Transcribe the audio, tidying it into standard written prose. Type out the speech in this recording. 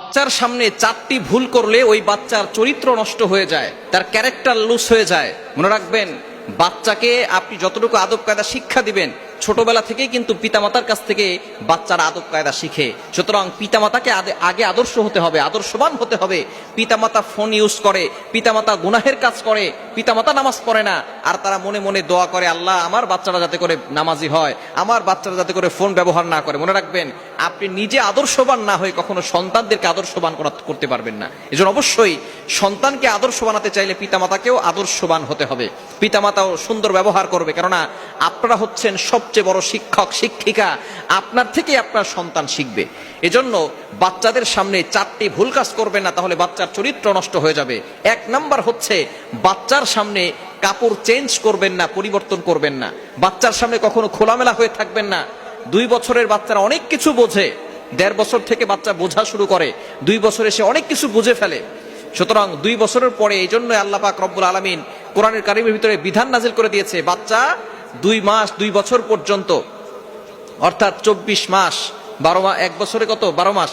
বাচ্চার সামনে চারটি ভুল করলে ওই বাচ্চার চরিত্র নষ্ট হয়ে যায়, তার ক্যারেক্টার লুজ হয়ে যায়। মনে রাখবেন, বাচ্চাকে আপনি যতটুকু আদব কায়দা শিক্ষা দিবেন, ছোটবেলা থেকেই কিন্তু পিতামাতার কাছ থেকে বাচ্চারা আদব কায়দা শিখে। সুতরাং পিতামাতাকে আগে আদর্শ হতে হবে, আদর্শবান হতে হবে। পিতামাতা ফোন ইউজ করে, পিতামাতা গুনাহের কাজ করে, পিতামাতা নামাজ পড়ে না, আর তারা মনে মনে দোয়া করে, আল্লাহ আমার বাচ্চারা যাতে করে নামাজি হয়, আমার বাচ্চারা যাতে করে ফোন ব্যবহার না করে। মনে রাখবেন, আপনি নিজে আদর্শবান না হয়ে কখনো সন্তানদেরকে আদর্শবান করতে পারবেন না। এজন্য অবশ্যই সন্তানকে আদর্শ বানাতে চাইলে পিতামাতাকেও আদর্শবান হতে হবে, পিতামাতাও সুন্দর ব্যবহার করবে। কেননা আপনারা হচ্ছেন সবচেয়ে বড় শিক্ষক শিক্ষিকা, আপনার থেকে আপনার সন্তান শিখবে। এজন্য বাচ্চাদের সামনে চারটি ভুল কাজ করবেন না, তাহলে বাচ্চার চরিত্র নষ্ট হয়ে যাবে। এক নাম্বার হচ্ছে, বাচ্চার সামনে কাপড় চেঞ্জ করবেন না, পরিবর্তন করবেন না। বাচ্চার সামনে কখনো খোলামেলা হয়ে থাকবেন না। 2 বছরের বাচ্চারা অনেক কিছু বোঝে, 1.5 বছর থেকে বাচ্চা বোঝা শুরু করে, 2 বছরে সে অনেক কিছু বুঝে ফেলে। সুতরাং 2 বছরের পরে এই জন্য আল্লাহ পাক রব্বুল আলামিন কোরআনের কারিমের ভিতরে বিধান নাজিল করে দিয়েছে, বাচ্চা 2 মাস 2 বছর পর্যন্ত, অর্থাৎ 24 মাস, 12 মাস, 1 বছরে কত 12 মাস।